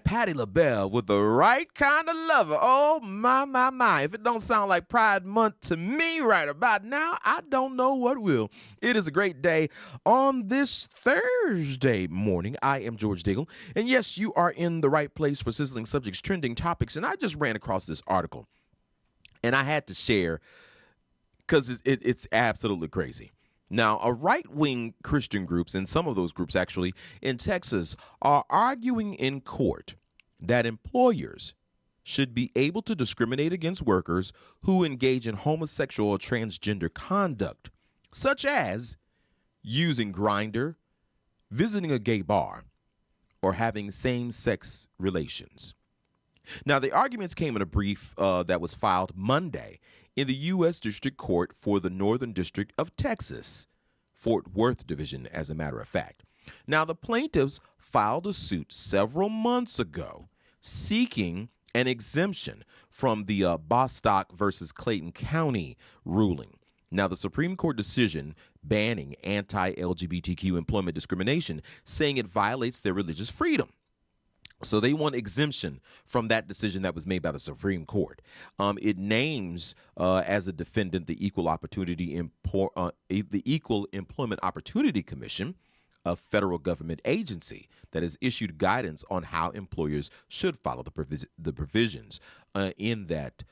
Patti LaBelle with the right kind of lover. Oh, my, my, my. If it don't sound like Pride Month to me right about now, I don't know what will. It is a great day on this Thursday morning. I am George Diggle. And yes, you are in the right place for sizzling subjects, trending topics. And I just ran across this article, and I had to share because it's absolutely crazy. Now, a right-wing Christian groups, and some of those groups actually in Texas, are arguing in court that employers should be able to discriminate against workers who engage in homosexual or transgender conduct, such as using Grindr, visiting a gay bar, or having same-sex relations. Now, the arguments came in a brief that was filed Monday in the U.S. District Court for the Northern District of Texas, Fort Worth Division, as a matter of fact. Now, the plaintiffs filed a suit several months ago seeking an exemption from the Bostock versus Clayton County ruling. Now, the Supreme Court decision banning anti-LGBTQ employment discrimination, saying it violates their religious freedom. So they want exemption from that decision that was made by the Supreme Court. It names as a defendant the Equal Employment Opportunity Commission, a federal government agency that has issued guidance on how employers should follow the provisions in that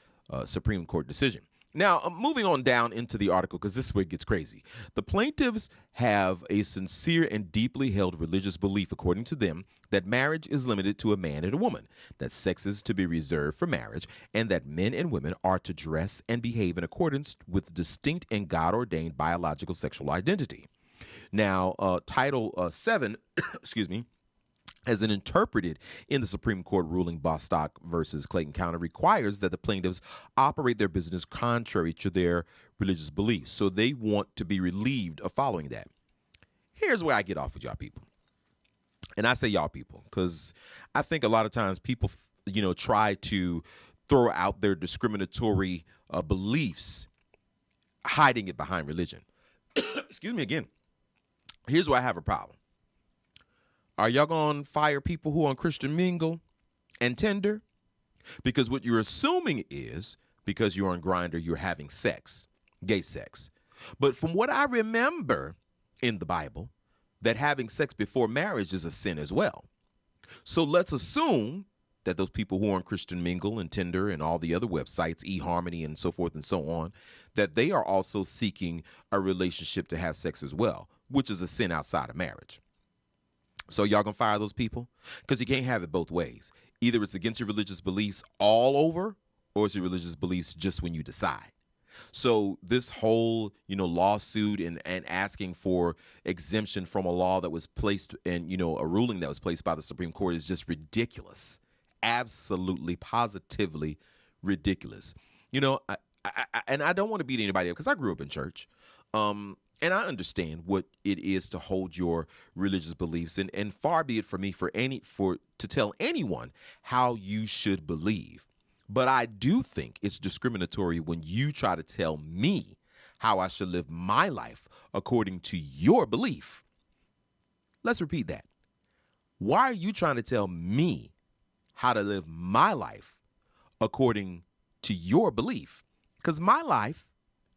Supreme Court decision. Now, moving on down into the article, because this is where it gets crazy. The plaintiffs have a sincere and deeply held religious belief, according to them, that marriage is limited to a man and a woman, that sex is to be reserved for marriage, and that men and women are to dress and behave in accordance with distinct and God-ordained biological sexual identity. Now, Title 7, excuse me, as an interpreted in the Supreme Court ruling Bostock versus Clayton County, requires that the plaintiffs operate their business contrary to their religious beliefs. So they want to be relieved of following that. Here's where I get off with y'all people. And I say y'all people because I think a lot of times people, try to throw out their discriminatory beliefs, hiding it behind religion. Excuse me again. Here's where I have a problem. Are y'all going to fire people who are on Christian Mingle and Tinder? Because what you're assuming is because you're on Grindr, you're having sex, gay sex. But from what I remember in the Bible, that having sex before marriage is a sin as well. So let's assume that those people who are on Christian Mingle and Tinder and all the other websites, eHarmony and so forth and so on, that they are also seeking a relationship to have sex as well, which is a sin outside of marriage. So y'all gonna fire those people? Because you can't have it both ways. Either it's against your religious beliefs all over, or it's your religious beliefs just when you decide. So this whole, lawsuit and asking for exemption from a law that was placed and, a ruling that was placed by the Supreme Court is just ridiculous. Absolutely, positively ridiculous. And I don't want to beat anybody up because I grew up in church. And I understand what it is to hold your religious beliefs, and far be it for me to tell anyone how you should believe. But I do think it's discriminatory when you try to tell me how I should live my life according to your belief. Let's repeat that. Why are you trying to tell me how to live my life according to your belief? Because my life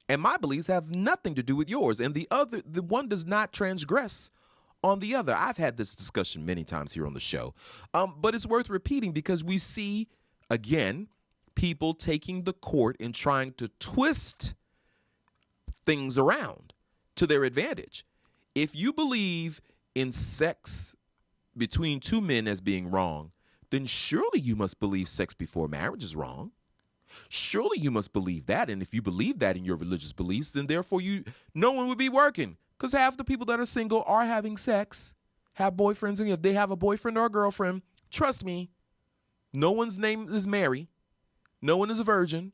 and my beliefs have nothing to do with yours, and the one does not transgress on the other. I've had this discussion many times here on the show, but it's worth repeating because we see, again, people taking the court and trying to twist things around to their advantage. If you believe in sex between two men as being wrong, then surely you must believe sex before marriage is wrong. Surely you must believe that. And if you believe that in your religious beliefs, then therefore no one would be working, because half the people that are single are having sex, have boyfriends. And if they have a boyfriend or a girlfriend, trust me, no one's name is Mary. No one is a virgin.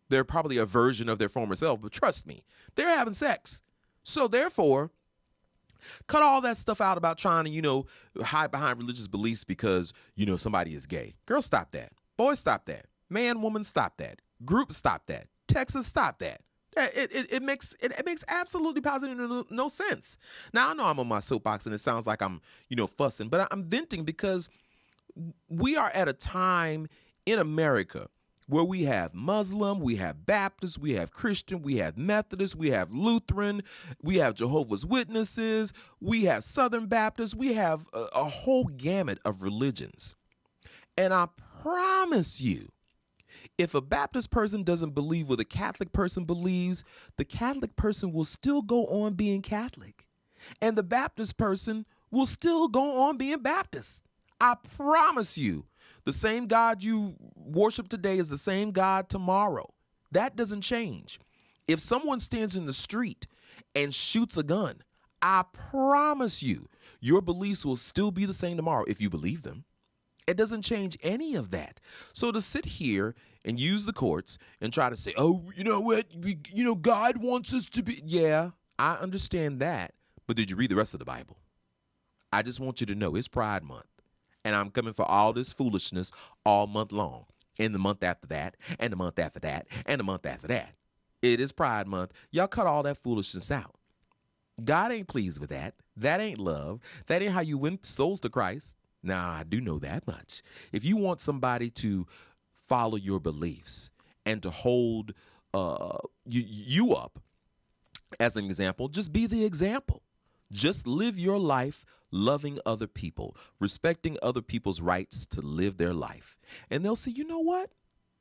They're probably a version of their former self, but trust me, they're having sex. So therefore, cut all that stuff out about trying to, hide behind religious beliefs because, somebody is gay. Girls, stop that. Boys, stop that. Man, woman, stop that. Group, stop that. Texas, stop that. It makes absolutely positive no sense. Now, I know I'm on my soapbox and it sounds like I'm, fussing, but I'm venting because we are at a time in America where we have Muslim, we have Baptist, we have Christian, we have Methodist, we have Lutheran, we have Jehovah's Witnesses, we have Southern Baptist, we have a whole gamut of religions. And I promise you, if a Baptist person doesn't believe what a Catholic person believes, the Catholic person will still go on being Catholic. And the Baptist person will still go on being Baptist. I promise you, the same God you worship today is the same God tomorrow. That doesn't change. If someone stands in the street and shoots a gun, I promise you, your beliefs will still be the same tomorrow if you believe them. It doesn't change any of that. So to sit here and use the courts and try to say, oh, you know what, God wants us to be. Yeah, I understand that. But did you read the rest of the Bible? I just want you to know it's Pride Month. And I'm coming for all this foolishness all month long. And the month after that, and the month after that, and the month after that. It is Pride Month. Y'all cut all that foolishness out. God ain't pleased with that. That ain't love. That ain't how you win souls to Christ. Now, I do know that much. If you want somebody to follow your beliefs and to hold you up as an example, just be the example. Just live your life loving other people, respecting other people's rights to live their life. And they'll see, you know what?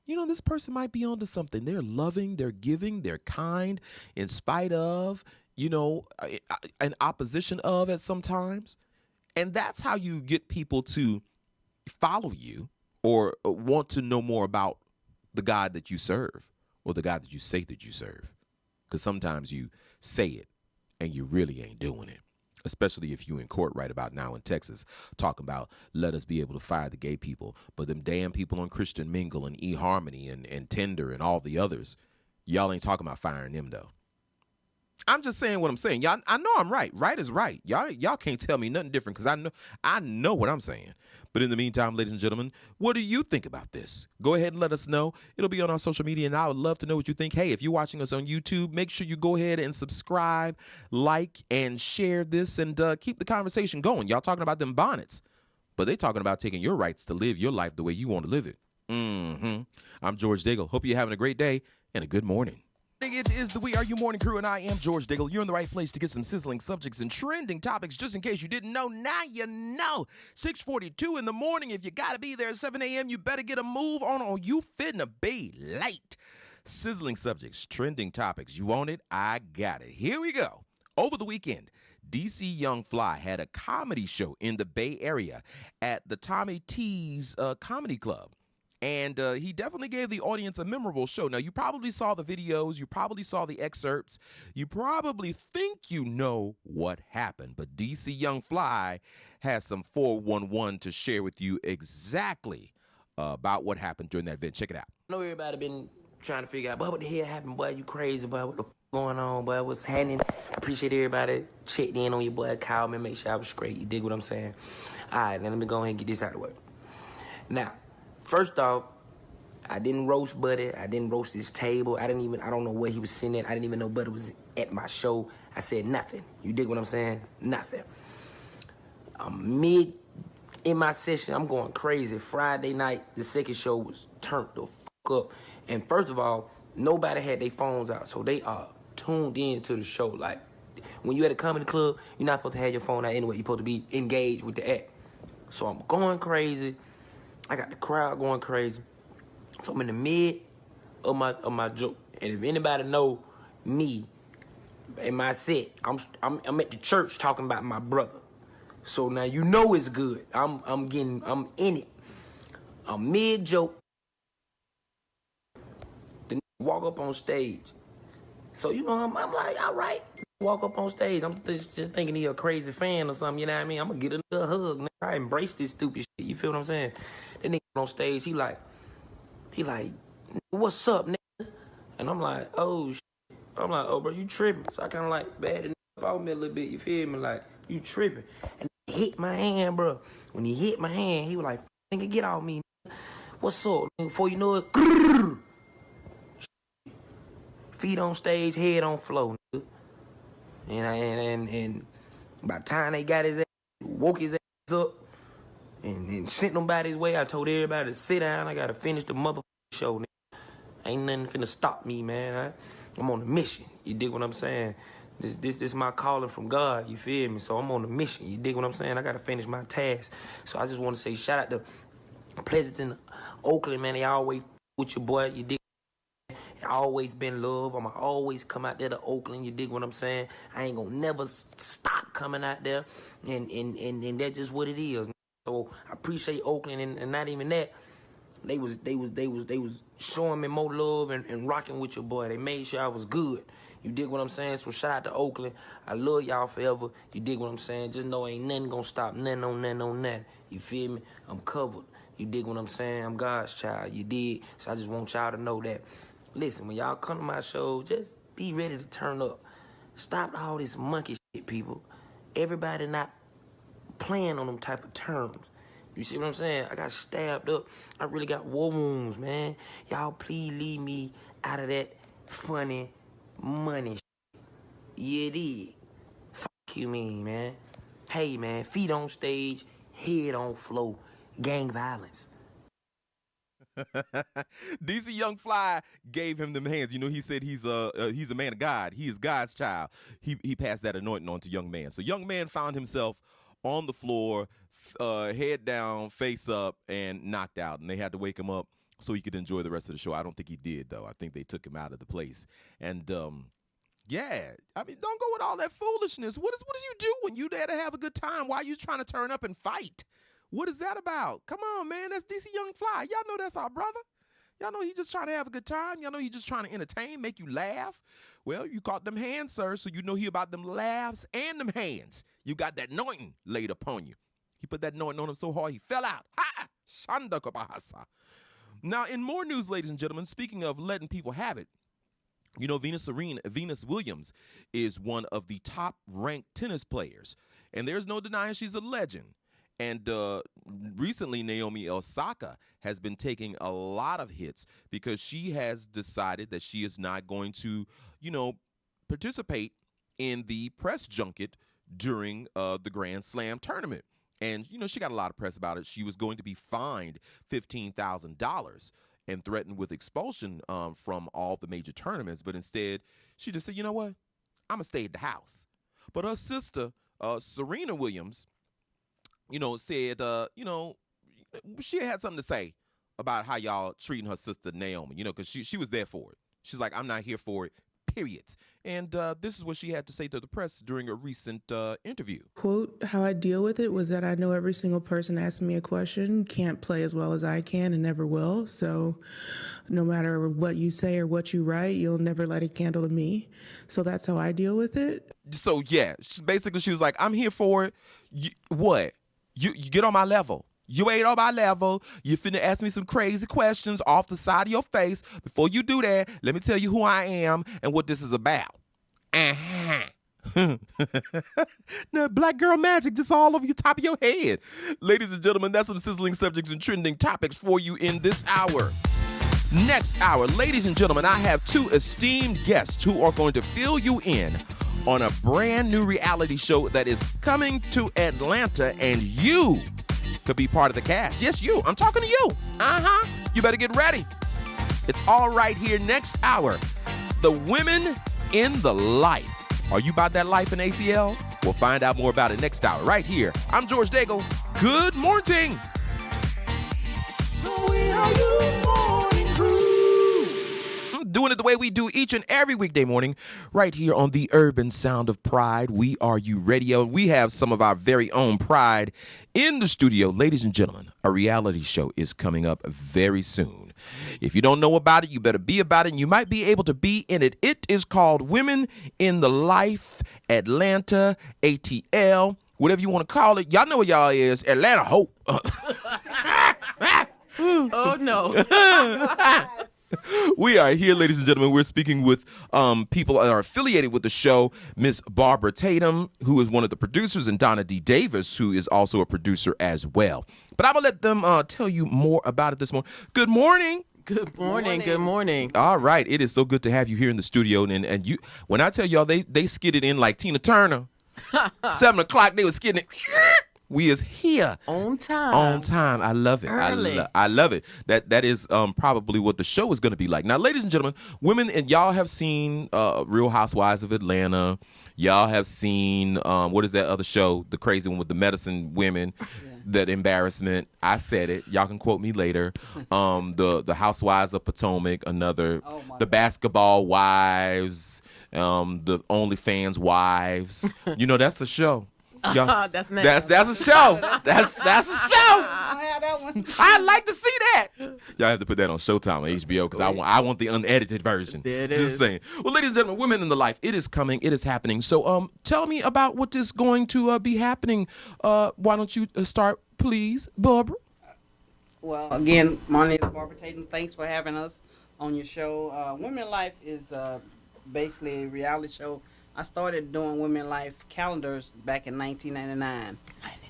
This person might be onto something. They're loving, they're giving, they're kind, in spite of, an opposition of at sometimes. And that's how you get people to follow you or want to know more about the God that you serve or the God that you say that you serve. Because sometimes you say it and you really ain't doing it, especially if you in court right about now in Texas talking about let us be able to fire the gay people. But them damn people on Christian Mingle and eHarmony and Tinder and all the others, y'all ain't talking about firing them though. I'm just saying what I'm saying. Y'all, I know I'm right. Right is right. Y'all can't tell me nothing different because I know what I'm saying. But in the meantime, ladies and gentlemen, what do you think about this? Go ahead and let us know. It'll be on our social media, and I would love to know what you think. Hey, if you're watching us on YouTube, make sure you go ahead and subscribe, like, and share this, and keep the conversation going. Y'all talking about them bonnets, but they talking about taking your rights to live your life the way you want to live it. I'm George Daigle. Hope you're having a great day and a good morning. It is the We Are You Morning Crew, and I am George Daigle. You're in the right place to get some sizzling subjects and trending topics. Just in case you didn't know, now you know. 6:42 in the morning. If you got to be there at 7 a.m., you better get a move on or you finna be late. Sizzling subjects, trending topics. You want it? I got it. Here we go. Over the weekend, DC Young Fly had a comedy show in the Bay Area at the Tommy T's Comedy Club. And he definitely gave the audience a memorable show. Now, you probably saw the videos. You probably saw the excerpts. You probably think you know what happened. But DC Young Fly has some 411 to share with you exactly about what happened during that event. Check it out. I know everybody been trying to figure out, boy, what the hell happened, boy? You crazy, boy? What the going on, boy? What's happening? I appreciate everybody checked in on your boy, called me, make sure I was straight. You dig what I'm saying? All right, now let me go ahead and get this out of the way. Now, first off, I didn't roast Buddy. I didn't roast his table. I don't know where he was sitting at. I didn't even know Buddy was at my show. I said nothing. You dig what I'm saying? Nothing. I'm mid in my session. I'm going crazy. Friday night, the second show was turned the fuck up. And first of all, nobody had their phones out. So they are tuned in to the show. Like, when you at a comedy club, you're not supposed to have your phone out anyway. You're supposed to be engaged with the act. So I'm going crazy. I got the crowd going crazy. So I'm in the mid of my joke. And if anybody know me in my set, I'm at the church talking about my brother. So now you know it's good. I'm in it. I'm mid joke. The walk up on stage. So I'm like, all right. Walk up on stage. I'm just thinking he a crazy fan or something, you know what I mean? I'm gonna get a hug. Nigga. I embrace this stupid shit. You feel what I'm saying? That nigga on stage, he like, what's up, nigga? And I'm like, oh shit. I'm like, oh bro, you tripping. So I kinda like batted off me a little bit, you feel me? Like, you tripping. And he hit my hand, bro. When he hit my hand, he was like, nigga, get off me, nigga. What's up? And before you know it, grrr, feet on stage, head on floor, nigga. And by the time they got his ass, woke his ass up, and sent nobody his way. I told everybody to sit down. I got to finish the motherfucking show, nigga. Ain't nothing finna stop me, man. I'm on a mission. You dig what I'm saying? This my calling from God, you feel me? So I'm on a mission, you dig what I'm saying? I got to finish my task. So I just want to say shout out to Pleasanton, Oakland, man. They always with your boy, you dig? Always been love. I'ma always come out there to Oakland. You dig what I'm saying? I ain't gonna never stop coming out there, and that's just what it is. So I appreciate Oakland, and not even that. They was showing me more love and rocking with your boy. They made sure I was good. You dig what I'm saying? So shout out to Oakland. I love y'all forever. You dig what I'm saying? Just know ain't nothing gonna stop nothing on nothing. You feel me? I'm covered. You dig what I'm saying? I'm God's child. You dig? So I just want y'all to know that. Listen, when y'all come to my show, just be ready to turn up. Stop all this monkey shit, people. Everybody not playing on them type of terms. You see what I'm saying? I got stabbed up. I really got war wounds, man. Y'all please leave me out of that funny money shit. Yeah, it is. Fuck you mean, man. Hey, man, feet on stage, head on floor, gang violence. DC Young Fly gave him them hands. You know, he said he's a man of God. He is God's child. He passed that anointing on to Young Man. So Young Man found himself on the floor, head down, face up, and knocked out. And they had to wake him up so he could enjoy the rest of the show. I don't think he did, though. I think they took him out of the place. And yeah, I mean, don't go with all that foolishness. What is you do when you there to have a good time? Why are you trying to turn up and fight? What is that about? Come on, man. That's DC Young Fly. Y'all know that's our brother. Y'all know he just trying to have a good time. Y'all know he just trying to entertain, make you laugh. Well, you caught them hands, sir, so you know he about them laughs and them hands. You got that anointing laid upon you. He put that anointing on him so hard he fell out. Ha! Shanda kabahasa. Now, in more news, ladies and gentlemen, speaking of letting people have it, you know, Venus Williams is one of the top-ranked tennis players, and there's no denying she's a legend. And recently, Naomi Osaka has been taking a lot of hits because she has decided that she is not going to, you know, participate in the press junket during the Grand Slam tournament. And, you know, she got a lot of press about it. She was going to be fined $15,000 and threatened with expulsion from all the major tournaments. But instead, she just said, you know what? I'm going to stay at the house. But her sister, Serena Williams, you know, said, you know, she had something to say about how y'all treating her sister Naomi, you know, because she was there for it. She's like, I'm not here for it, periods. And this is what she had to say to the press during a recent interview. Quote, how I deal with it was that I know every single person asking me a question can't play as well as I can and never will. So no matter what you say or what you write, you'll never light a candle to me. So that's how I deal with it. So, yeah, basically she was like, I'm here for it. What? You get on my level. You ain't on my level. You finna ask me some crazy questions off the side of your face. Before you do that, let me tell you who I am and what this is about. Now, black girl magic just all over your top of your head. Ladies and gentlemen, that's some sizzling subjects and trending topics for you in this hour. Next hour, ladies and gentlemen, I have two esteemed guests who are going to fill you in on a brand new reality show that is coming to Atlanta, and you could be part of the cast. Yes, you. I'm talking to you. You better get ready. It's all right here next hour. The women in the life. Are you about that life in ATL? We'll find out more about it next hour right here. I'm George Daigle. Good morning. We are your morning crew. Doing it the way we do each and every weekday morning right here on the urban sound of Pride. We are you radio. We have some of our very own Pride in the studio. Ladies and gentlemen, a reality show is coming up very soon. If you don't know about it, you better be about it, and you might be able to be in it. It is called Women in the Life, Atlanta, ATL, whatever you want to call it. Y'all know what y'all is. Atlanta Hope. Oh, no. We are here, ladies and gentlemen. We're speaking with people that are affiliated with the show. Miss Barbara Tatum, who is one of the producers, and Donna D. Davis, who is also a producer as well. But I'm going to let them tell you more about it this morning. Good morning. Good morning. Good morning. All right. It is so good to have you here in the studio. And you, when I tell y'all, they skidded in like Tina Turner. 7 o'clock, they were skidding. We is here. On time. On time. I love it. Early. I love it. That is probably what the show is going to be like. Now, ladies and gentlemen, women, and y'all have seen Real Housewives of Atlanta. Y'all have seen, what is that other show? The crazy one with the medicine women. Yeah. That embarrassment. I said it. Y'all can quote me later. The Housewives of Potomac, another. The Basketball Wives, the OnlyFans Wives. You know, that's the show. That's nice. That's a show. That's a show. I'd like to see that. Y'all have to put that on Showtime on HBO because I want the unedited version. Just saying. Well, ladies and gentlemen, women in the life, it is coming. It is happening. So tell me about what is going to be happening. Why don't you start, please, Barbara? Well, again, my name is Barbara Tatum. Thanks for having us on your show. Women in Life is basically a reality show. I started doing Women Life calendars back in 1999.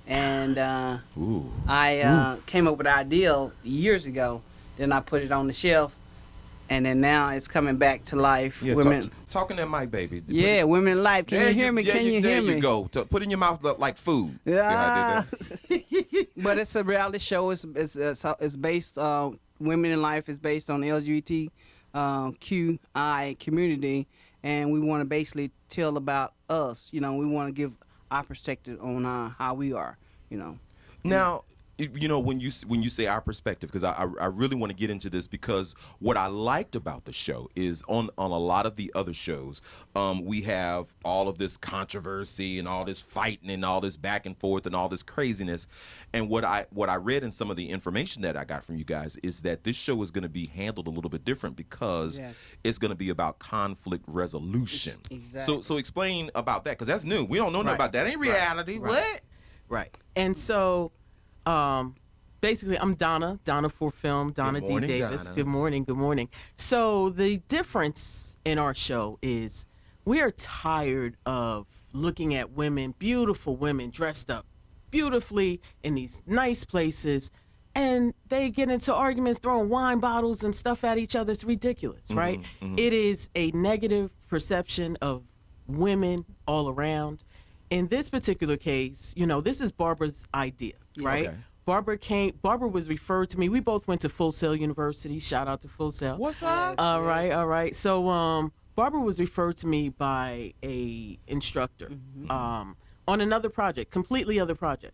And I came up with the idea years ago. Then I put it on the shelf. And then now it's coming back to life. Yeah, talking that mic, baby. Yeah, Women in Life. Can you hear me? Can you hear me? There you go. Put in your mouth like food. Yeah. But it's a reality show. It's based Women in Life is based on the LGBTQI community. And we want to basically tell about us. You know, we want to give our perspective on how we are. You know. Now, you know, when you say our perspective, because I really want to get into this, because what I liked about the show is on a lot of the other shows, we have all of this controversy and all this fighting and all this back and forth and all this craziness. And what I read in some of the information that I got from you guys is that this show is going to be handled a little bit different because it's going to be about conflict resolution. Exactly. So explain about that, because that's new. We don't know nothing about that. That ain't reality. What? Right. And so. Basically, I'm Donna for film, Donna D. Davis. Donna. Good morning. So the difference in our show is we are tired of looking at women, beautiful women, dressed up beautifully in these nice places, and they get into arguments, throwing wine bottles and stuff at each other. It's ridiculous, right? Mm-hmm. It is a negative perception of women all around. In this particular case, you know, this is Barbara's idea, right? Okay. Barbara was referred to me. We both went to Full Sail University. Shout out to Full Sail. What's up? All right. So Barbara was referred to me by a instructor on another project, completely other project.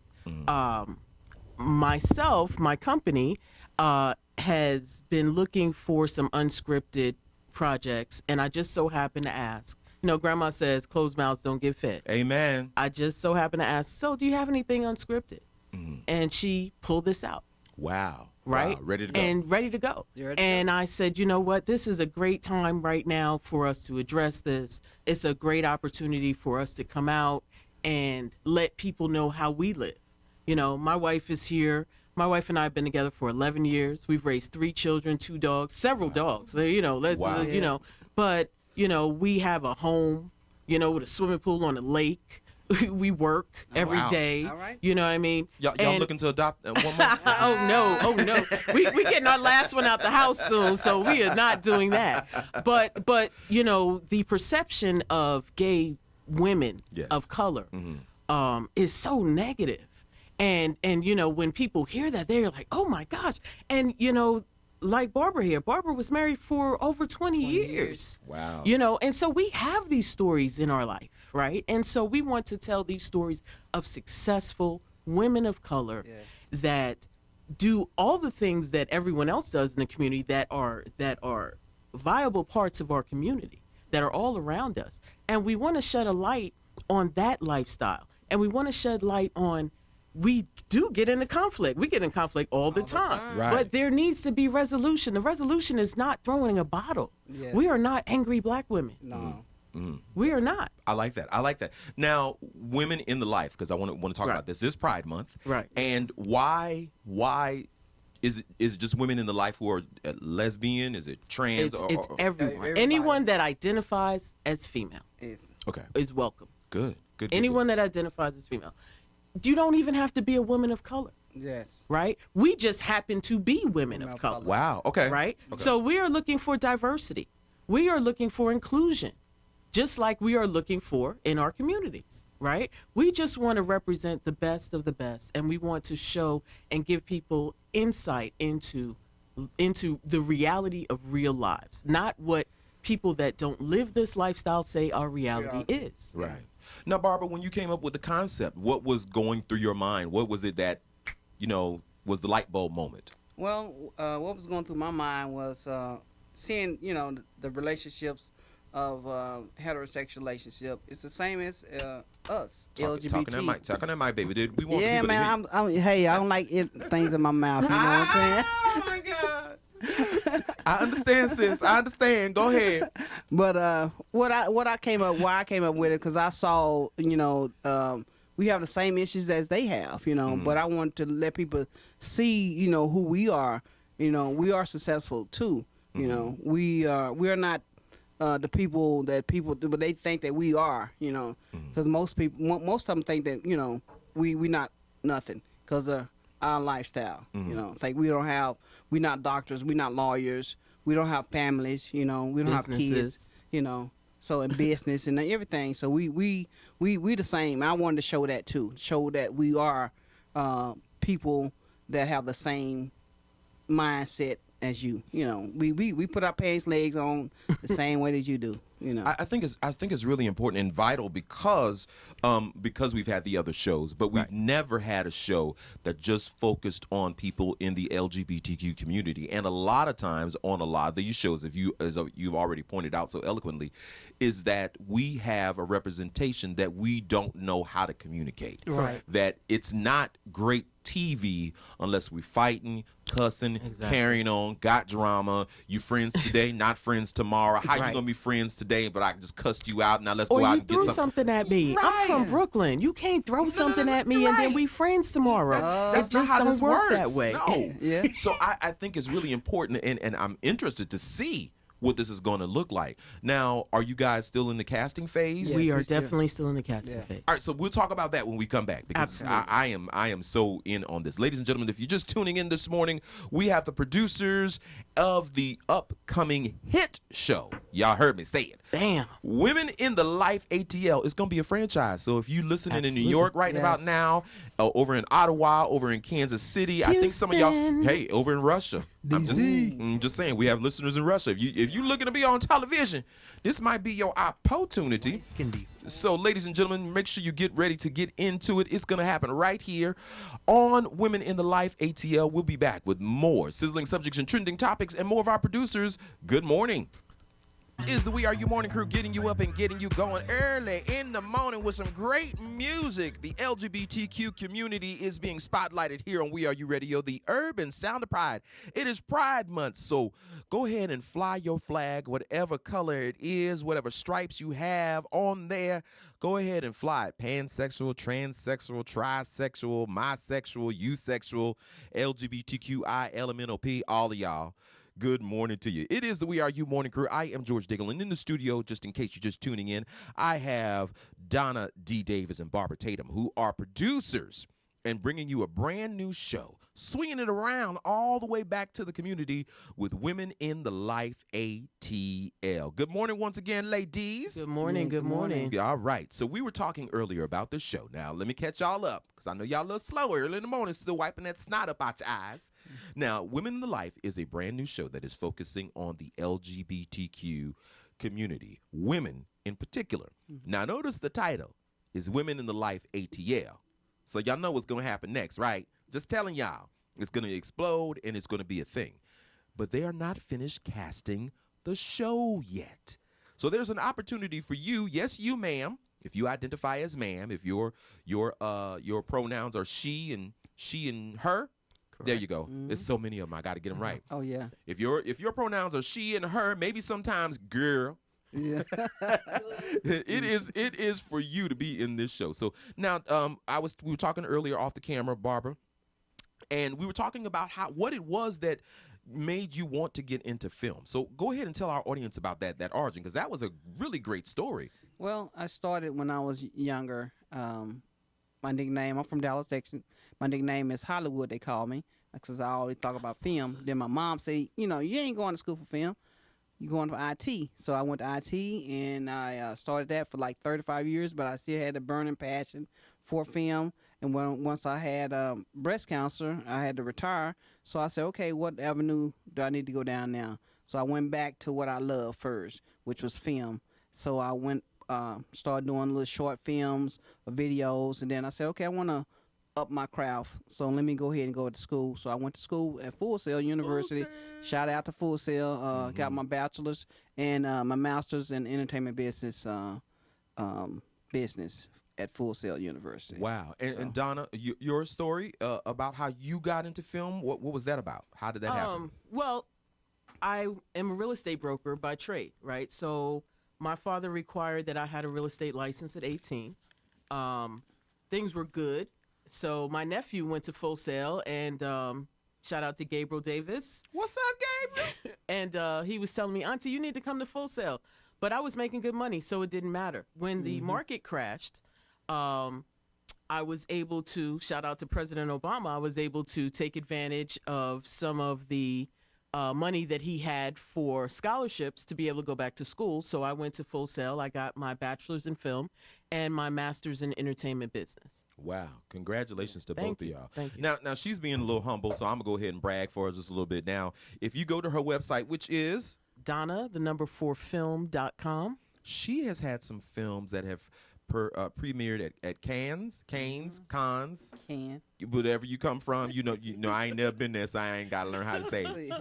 Myself, my company, has been looking for some unscripted projects, and I just so happened to ask. You know, Grandma says closed mouths don't get fed. Amen. I just so happened to ask, so do you have anything unscripted? And she pulled this out. Wow. Right? Wow. Ready to go. And ready to go. And I said, you know what? This is a great time right now for us to address this. It's a great opportunity for us to come out and let people know how we live. You know, my wife is here. My wife and I have been together for 11 years. We've raised 3 children, 2 dogs, several dogs. You know, you know, but you know, we have a home, you know, with a swimming pool on a lake. We work every day. All right. You know what I mean? Y'all looking to adopt one more? Oh no. We getting our last one out the house soon, so we are not doing that. But you know, the perception of gay women of color is so negative. And you know, when people hear that, they're like, oh my gosh. And you know, like Barbara here. Barbara was married for over 20 years. Wow. You know, and so we have these stories in our life, right? And so we want to tell these stories of successful women of color that do all the things that everyone else does in the community that are viable parts of our community, that are all around us. And we want to shed a light on that lifestyle. And we want to shed light on, we do get into conflict. We get in conflict all the time. Right. But there needs to be resolution. The resolution is not throwing a bottle. Yes. We are not angry black women. No. We are not. I like that. Now, women in the life, because I want to talk about this. This is Pride Month. Right. And why is it just women in the life who are lesbian? Is it trans? It's everyone. Everybody. Anyone that identifies as female is welcome. Good. Anyone that identifies as female. You don't even have to be a woman of color. Yes. Right? We just happen to be women of color. Wow. Okay. Right? Okay. So we are looking for diversity. We are looking for inclusion, just like we are looking for in our communities. right? We just want to represent the best of the best, and we want to show and give people insight into the reality of real lives, not what people that don't live this lifestyle say our reality is. Right. Now, Barbara, when you came up with the concept, what was going through your mind? What was it that, was the light bulb moment? Well, what was going through my mind was seeing, the relationships of heterosexual relationship. It's the same as us, LGBT. Talking that mic, baby. We want yeah, people man. Hey, I don't like things in my mouth. You know what I'm saying? Oh my God. I understand, sis. I understand. Go ahead. But why I came up with it, because I saw, we have the same issues as they have, but I want to let people see, who we are. We are successful too. We are not the people that people do, but they think that we are, because most of them think that, we not nothing because of our lifestyle. Think we're not doctors, we're not lawyers, we don't have families, we don't have kids, so in business and everything. So we the same. I wanted to show that too, show that we are people that have the same mindset as you. We put our pants legs on the same way that you do. I think it's really important and vital because we've had the other shows, but we've never had a show that just focused on people in the LGBTQ community. And a lot of times on a lot of these shows, as you've already pointed out so eloquently, is that we have a representation that we don't know how to communicate. Right. That it's not great TV unless we fighting, cussing, carrying on, got drama. You friends today, not friends tomorrow. How you gonna be friends today, but I just cussed you out? Now let's go out and get something. Or you threw something at me. Right. I'm from Brooklyn. You can't throw something at me and then we friends tomorrow. That's it just not how don't this work works. that way. No. Yeah. So I think it's really important, and I'm interested to see what this is going to look like. Now, are you guys still in the casting phase? Yes, we are we still. definitely still in the casting phase. All right, so we'll talk about that when we come back, because I am so in on this. Ladies and gentlemen, if you're just tuning in this morning, we have the producers of the upcoming hit show. Y'all heard me say it. Damn. Women in the Life ATL is going to be a franchise. So if you listening in New York right about now, over in Ottawa, over in Kansas City, I think some of y'all, hey, over in Russia. I'm just saying, we have listeners in Russia. If you looking to be on television, this might be your opportunity. So, ladies and gentlemen, make sure you get ready to get into it. It's going to happen right here on Women in the Life ATL. We'll be back with more sizzling subjects and trending topics and more of our producers. Good morning. Is the We Are You Morning Crew getting you up and getting you going early in the morning with some great music. The LGBTQ community is being spotlighted here on We Are You Radio, the urban sound of pride. It is Pride Month, so go ahead and fly your flag, whatever color it is, whatever stripes you have on there. Go ahead and fly it. Pansexual, transsexual, trisexual, misexual, eusexual, LGBTQI, LMNOP, all of y'all. Good morning to you. It is the We Are You Morning Crew. I am George Diggle, and in the studio, just in case you're just tuning in, I have Donna D. Davis and Barbara Tatum, who are producers and bringing you a brand new show, swinging it around all the way back to the community with Women in the Life ATL. Good morning once again, ladies. Good morning. Good morning. All right. So we were talking earlier about the show. Now, let me catch y'all up, because I know y'all a little slow early in the morning, still wiping that snot up out your eyes. Now, Women in the Life is a brand new show that is focusing on the LGBTQ community, women in particular. Now, notice the title is Women in the Life ATL. So y'all know what's going to happen next, right? Just telling y'all, it's going to explode and it's going to be a thing. But they are not finished casting the show yet. So there's an opportunity for you, yes, you, ma'am, if you identify as ma'am, if your pronouns are she and her. Correct. There you go. There's so many of them. I got to get them right. Oh yeah. If your pronouns are she and her, maybe sometimes girl. Yeah. it is for you to be in this show. So now we were talking earlier off the camera, Barbara, and we were talking about what it was that made you want to get into film. So go ahead and tell our audience about that origin, because that was a really great story. Well, I started when I was younger. My nickname, I'm from Dallas, Texas. My nickname is Hollywood, they call me, because I always talk about film. Then my mom said, you ain't going to school for film. you going to IT. So I went to IT, and I started that for like 35 years, but I still had a burning passion for film. And once I had breast cancer, I had to retire. So I said, okay, what avenue do I need to go down now? So I went back to what I loved first, which was film. So I went, started doing little short films, videos, and then I said, okay, I want to up my craft, so let me go ahead and go to school. So I went to school at Full Sail University. Shout out to Full Sail. Got my bachelor's and my master's in entertainment business at Full Sail University. Wow. And Donna, your story about how you got into film, what was that about? How did that happen? Well, I am a real estate broker by trade, right? So my father required that I had a real estate license at 18. Things were good. So my nephew went to Full Sail, and shout out to Gabriel Davis. What's up, Gabriel? And he was telling me, Auntie, you need to come to Full Sail. But I was making good money, so it didn't matter. When the market crashed, I was able to, shout out to President Obama, I was able to take advantage of some of the money that he had for scholarships to be able to go back to school. So I went to Full Sail. I got my bachelor's in film and my master's in entertainment business. Wow. Congratulations to both of y'all. Thank you. Now she's being a little humble, so I'm going to go ahead and brag for her just a little bit. Now, if you go to her website, which is Donna4film.com. She has had some films that have premiered at Cannes, whatever you come from. You know, I ain't never been there, so I ain't got to learn how to say it.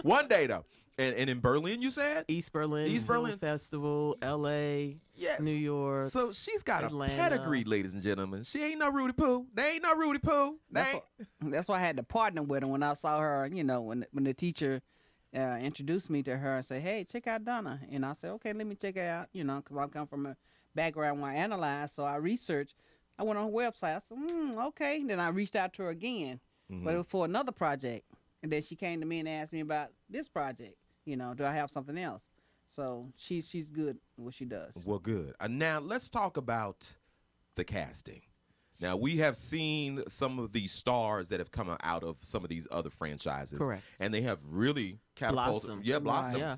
One day, though. And in Berlin, you said? East Berlin Film Festival, L.A., yes. New York. So she's got Atlanta. a pedigree, ladies and gentlemen. She ain't no Rudy Poo. They ain't no Rudy Poo. That's why I had to partner with her when I saw her, when the teacher introduced me to her and said, hey, check out Donna. And I said, okay, let me check it out, because I come from a background where I analyze. So I researched. I went on her website. I said, okay. Then I reached out to her again, but it was for another project. And then she came to me and asked me about this project. Do I have something else? So she's good at what she does. Well, good. Now let's talk about the casting. Now we have seen some of the stars that have come out of some of these other franchises. Correct. And they have really catapulted, blossomed, Yeah.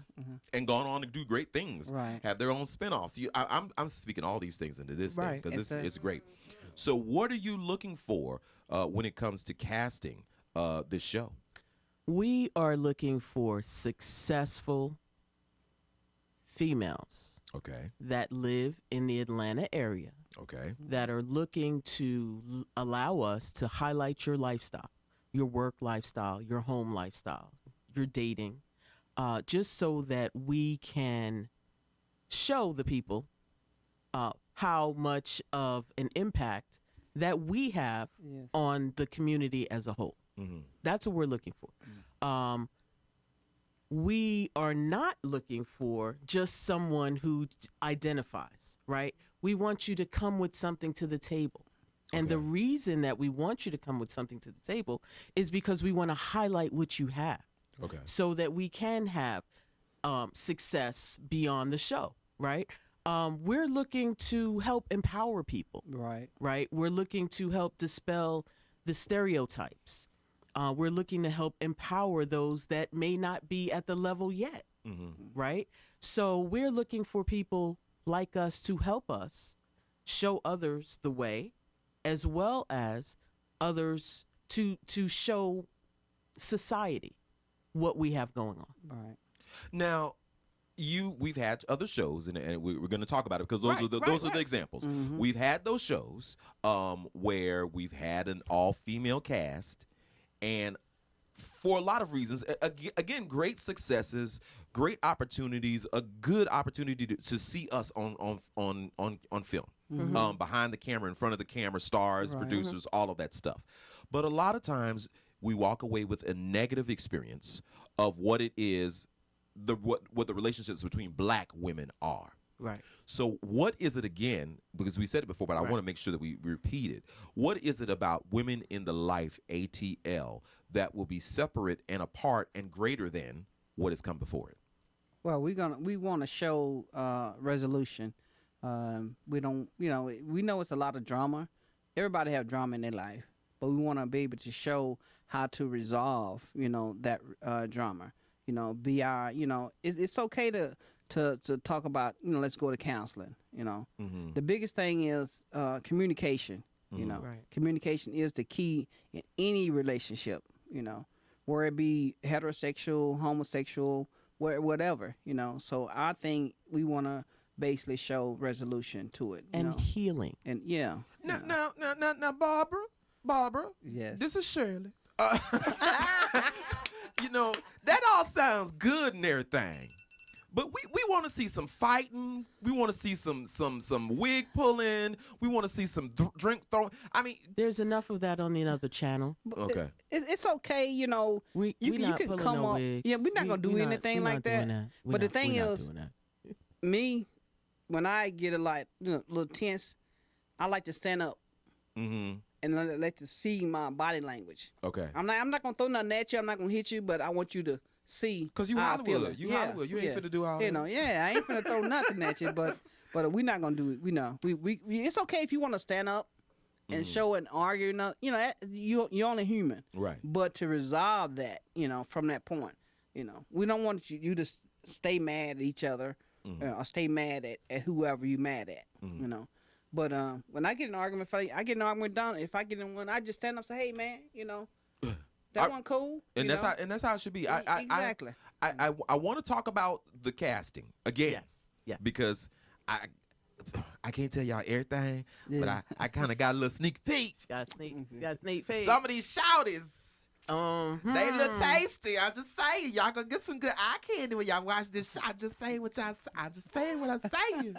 and gone on to do great things. Right. Have their own spinoffs. I'm speaking all these things into this thing Right. because it's great. So what are you looking for when it comes to casting this show? We are looking for successful females Okay. that live in the Atlanta area Okay. that are looking to allow us to highlight your lifestyle, your work lifestyle, your home lifestyle, your dating, just so that we can show the people how much of an impact that we have Yes. on the community as a whole. That's what we're looking for. We are not looking for just someone who identifies, right? We want you to come with something to the table. And the reason that we want you to come with something to the table is because we want to highlight what you have. Okay. So that we can have success beyond the show, right? We're looking to help empower people. Right. Right? We're looking to help dispel the stereotypes. We're looking to help empower those that may not be at the level yet, right? So we're looking for people like us to help us show others the way, as well as others to show society what we have going on. Right. Now, we've had other shows, and we're going to talk about it because those are the examples. We've had those shows where we've had an all-female cast, and for a lot of reasons, again, great successes, great opportunities, a good opportunity to see us on film, behind the camera, in front of the camera, stars, producers, all of that stuff. But a lot of times we walk away with a negative experience of what it is, what the relationships between black women are. Right. So what is it again, because we said it before, but I want to make sure that we repeat it. What is it about Women in the Life, ATL, that will be separate and apart and greater than what has come before it? Well, we want to show resolution. We don't, we know it's a lot of drama. Everybody have drama in their life, but we want to be able to show how to resolve, that drama. be our, it's okay to talk about, let's go to counseling. The biggest thing is communication. Right. Communication is the key in any relationship. Where it be heterosexual, homosexual, whatever. So I think we want to basically show resolution to it And healing. and yeah. Now, Barbara. Yes. This is Shirley. That all sounds good and everything, but we want to see some fighting. We want to see some wig pulling. We want to see some drink throwing. I mean, There's enough of that on the other channel. okay. It's okay, We you not can pulling come no up. wigs. Yeah, we're not gonna do we not- anything we like not that. doing that. We But the not- thing we not is, doing that. me, when I get a little tense, I like to stand up Mm-hmm. and let to see my body language. Okay. I'm not gonna throw nothing at you. I'm not gonna hit you, but I want you to see. Cause you how I Hollywood. feel it. You Hollywood. You ain't finna do all that. I ain't finna throw nothing at you, but we're not gonna do it. We it's okay if you want to stand up and show and argue. You're only human, Right. But to resolve that, from that point, we don't want you to stay mad at each other or stay mad at whoever you mad at, But when I get in an argument, I get in an argument with Donna. If I get in one, I just stand up and say, "Hey, man, that one cool." And that's how it should be. Exactly. I want to talk about the casting again. Yes. Because I can't tell y'all everything, Yeah. but I kind of got a little sneak peek. Got sneak peek. Some of these shouties, they look Hmm. tasty. I'm just saying, y'all gonna get some good eye candy when y'all watch this show. I just say what I'm saying.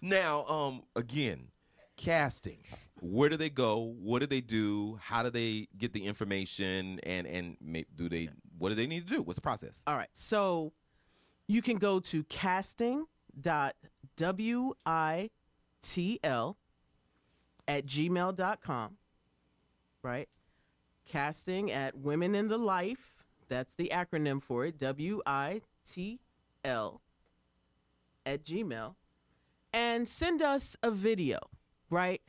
Now, again, casting. Where do they go? What do they do? How do they get the information? And what do they need to do? What's the process? All right. So you can go to casting.witl@gmail.com. Right? Casting at Women in the Life. That's the acronym for it. WITL@gmail. And send us a video, right?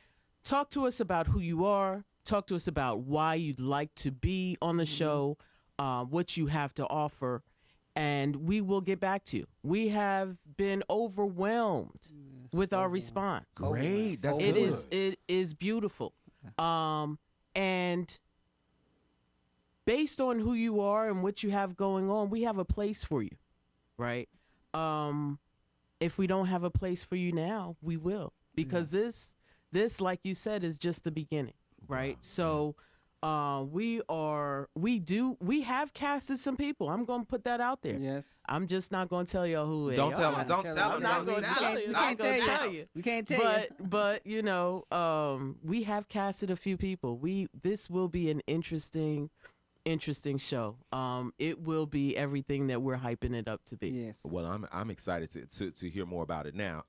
Talk to us about who you are. Talk to us about why you'd like to be on the show, what you have to offer, and we will get back to you. We have been overwhelmed with our response. Great. That's It good. is beautiful. And based on who you are and what you have going on, we have a place for you, right? If we don't have a place for you now, we will, because this, like you said, is just the beginning, right? So, we have casted some people. I'm going to put that out there. Yes. I'm just not going to tell y'all who they Don't are. tell them. Don't tell I'm them. not going to tell you. We I'm can't not gonna tell you. We can't tell you. But we have casted a few people. This will be an interesting show. It will be everything that we're hyping it up to be. Yes. Well, I'm excited to hear more about it now.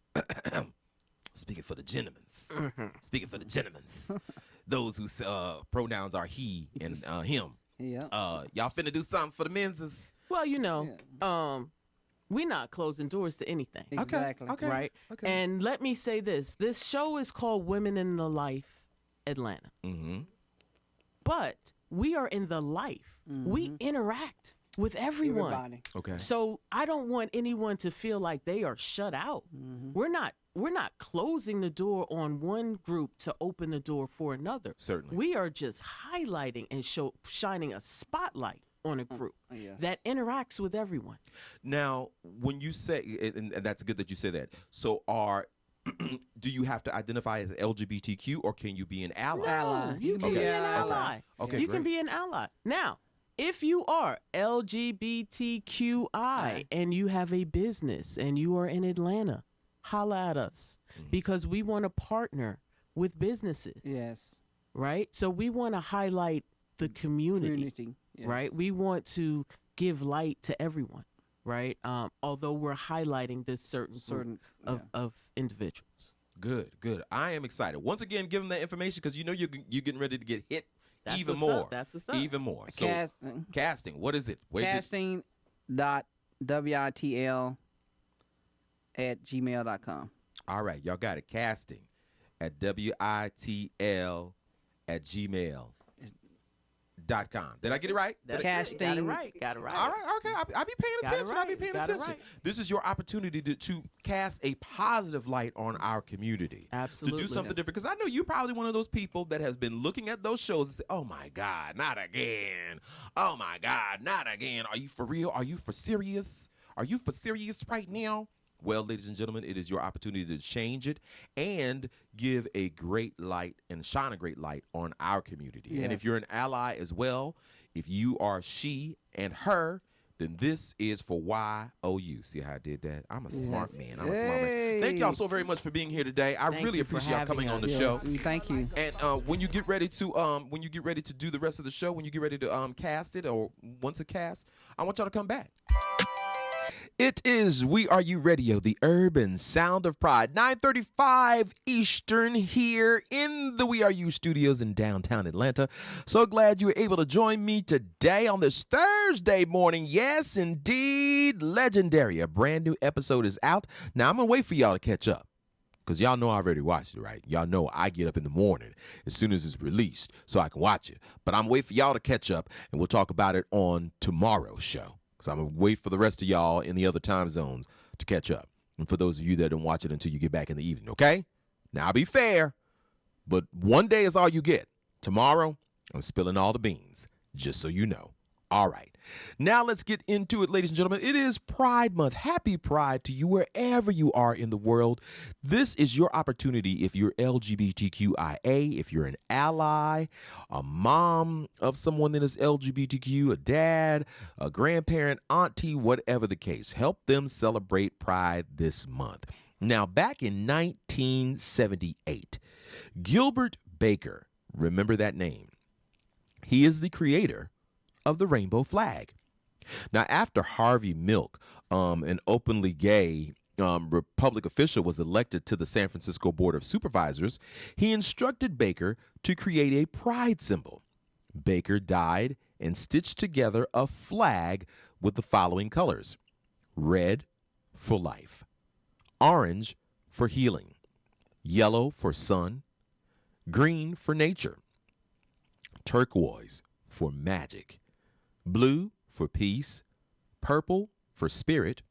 Speaking for the gentlemen. Speaking for the gentlemen. Those whose pronouns are he and him. Yeah. Y'all finna do something for the men's. Well, we're not closing doors to anything. Exactly. Okay. Right? Okay. And let me say this. This show is called Women in the Life Atlanta. Mm-hmm. But we are in the life. We interact with everyone. Everybody. Okay. So I don't want anyone to feel like they are shut out. We're not closing the door on one group to open the door for another. Certainly. We are just highlighting and shining a spotlight on a group yes. that interacts with everyone. Now, when you say, and that's good that you say that. So do you have to identify as LGBTQ or can you be an ally? Ally. You can be an ally. Okay, You can great. be an ally. Now, if you are LGBTQI and you have a business and you are in Atlanta, holla at us because we want to partner with businesses. Yes. Right? So we want to highlight the community. Yes. Right? We want to give light to everyone. Right? Although we're highlighting this certain group of individuals. Good. I am excited. Once again, give them that information because you're getting ready to get hit That's even what's more. up. That's what's up. Even more. So, casting. What is it? Casting.witl@gmail.com. All right, y'all got it. Casting at WITL@gmail.com. iHeart.com. Did I get it right? Casting. Got it right. Got it right. All right, okay. I'll be paying Got it attention. I'll be right. paying Got it attention. right. This is your opportunity to cast a positive light on our community. Absolutely. To do something different. Because I know you're probably one of those people that has been looking at those shows and say, oh my God, not again. Oh my God, not again. Are you for real? Are you for serious? Are you for serious right now? Well, ladies and gentlemen, it is your opportunity to change it and give a great light and shine a great light on our community. Yes. And if you're an ally as well, if you are she and her, then this is for YOU. See how I did that? I'm a smart man. I'm a smart man. Thank y'all so very much for being here today. I Thank really you for appreciate y'all having coming on the us. show. Thank you. And when you get ready to do the rest of the show, when you get ready to cast it, or once it cast, I want y'all to come back. It is WERUradio, the urban sound of pride. 9:35 Eastern here in the WERU Studios in downtown Atlanta. So glad you were able to join me today on this Thursday morning. Yes, indeed, legendary. A brand new episode is out. Now, I'm going to wait for y'all to catch up, because y'all know I already watched it, right? Y'all know I get up in the morning as soon as it's released so I can watch it. But I'm waiting for y'all to catch up, and we'll talk about it on tomorrow's show. So I'm going to wait for the rest of y'all in the other time zones to catch up. And for those of you that don't watch it until you get back in the evening, okay? Now, I'll be fair, but one day is all you get. Tomorrow, I'm spilling all the beans, just so you know. All right. Now let's get into it, ladies and gentlemen. It is Pride Month. Happy Pride to you wherever you are in the world. This is your opportunity if you're LGBTQIA, if you're an ally, a mom of someone that is LGBTQ, a dad, a grandparent, auntie, whatever the case. Help them celebrate Pride this month. Now, back in 1978, Gilbert Baker, remember that name? He is the creator of the rainbow flag. Now, after Harvey Milk, an openly gay Republican official, was elected to the San Francisco Board of Supervisors, he instructed Baker to create a pride symbol. Baker dyed and stitched together a flag with the following colors: red for life, orange for healing, yellow for sun, green for nature, turquoise for magic, blue for peace, purple for spirit,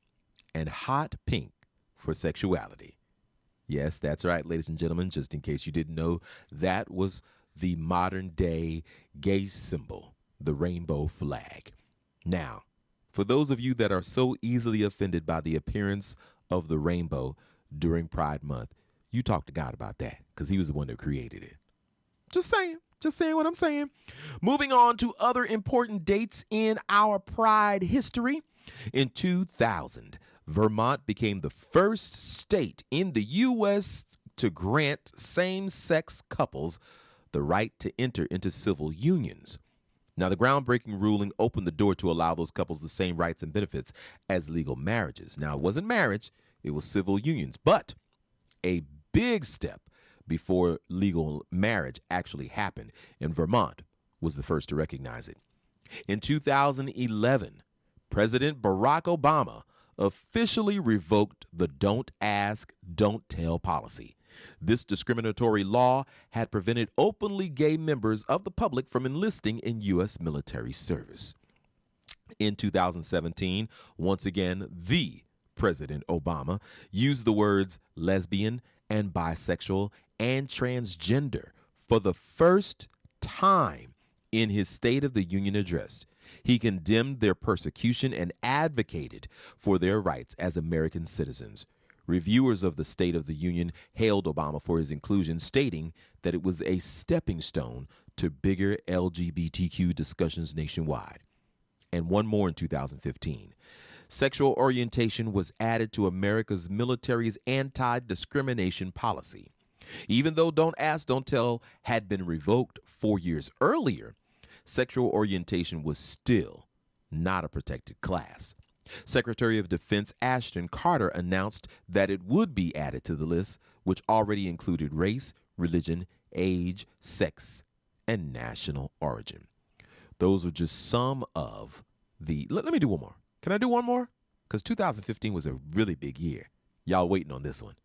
and hot pink for sexuality. Yes, that's right, ladies and gentlemen. Just in case you didn't know, that was the modern day gay symbol, the rainbow flag. Now, for those of you that are so easily offended by the appearance of the rainbow during Pride Month, you talk to God about that, because he was the one that created it. Just saying what I'm saying. Moving on to other important dates in our Pride history. In 2000, Vermont became the first state in the U.S. to grant same-sex couples the right to enter into civil unions. Now, the groundbreaking ruling opened the door to allow those couples the same rights and benefits as legal marriages. Now, it wasn't marriage, it was civil unions, but a big step before legal marriage actually happened, and Vermont was the first to recognize it. In 2011, President Barack Obama officially revoked the Don't Ask, Don't Tell policy. This discriminatory law had prevented openly gay members of the public from enlisting in U.S. military service. In 2017, once again, the President Obama used the words lesbian and bisexual and transgender for the first time in his State of the Union address. He condemned their persecution and advocated for their rights as American citizens. Reviewers of the State of the Union hailed Obama for his inclusion, stating that it was a stepping stone to bigger LGBTQ discussions nationwide. And one more in 2015. Sexual orientation was added to America's military's anti-discrimination policy. Even though Don't Ask, Don't Tell had been revoked 4 years earlier, sexual orientation was still not a protected class. Secretary of Defense Ashton Carter announced that it would be added to the list, which already included race, religion, age, sex, and national origin. Those are just some of the... Let me do one more. Can I do one more? Because 2015 was a really big year. Y'all waiting on this one.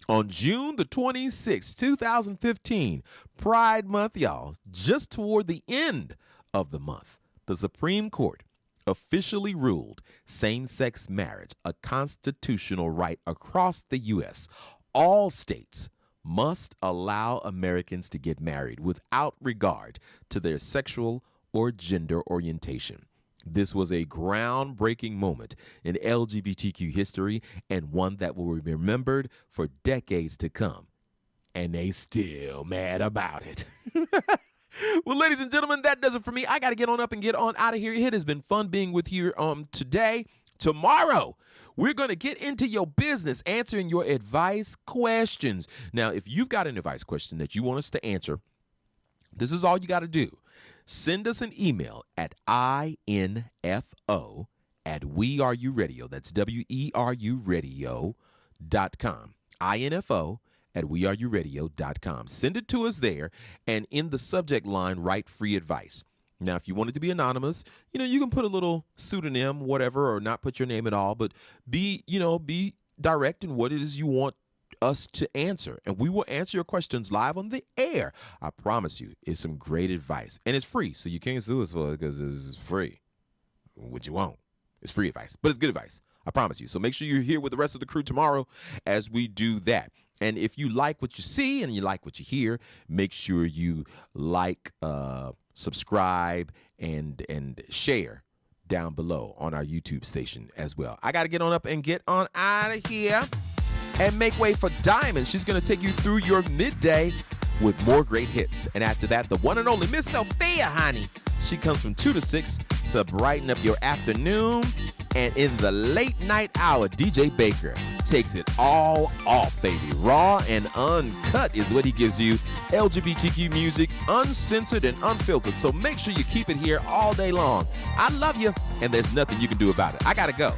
On June the 26th, 2015, Pride Month, y'all, just toward the end of the month. The Supreme Court officially ruled same-sex marriage a constitutional right across the U.S. All states must allow Americans to get married without regard to their sexual or gender orientation. This was a groundbreaking moment in LGBTQ history and one that will be remembered for decades to come. And they still mad about it. Well, ladies and gentlemen, that does it for me. I got to get on up and get on out of here. It has been fun being with you today. Tomorrow, we're going to get into your business, answering your advice questions. Now, if you've got an advice question that you want us to answer, this is all you got to do. Send us an email at info@WERUradio. That's WERUradio.com. info@WERUradio.com. Send it to us there, and in the subject line, write free advice. Now, if you want it to be anonymous, you can put a little pseudonym, whatever, or not put your name at all, but be direct in what it is you want us to answer, and we will answer your questions live on the air. I promise you, it's some great advice, and it's free, so you can't sue us for it because it's free. What you want? It's free advice, but it's good advice. I promise you. So make sure you're here with the rest of the crew tomorrow as we do that. And if you like what you see and you like what you hear, make sure you like, subscribe, and share down below on our YouTube station as well. I got to get on up and get on out of here and make way for Diamond. She's going to take you through your midday with more great hits. And after that, the one and only Miss Sophia, honey. She comes from 2 to 6 to brighten up your afternoon. And in the late night hour, DJ Baker takes it all off, baby. Raw and uncut is what he gives you. LGBTQ music, uncensored and unfiltered. So make sure you keep it here all day long. I love you, and there's nothing you can do about it. I got to go.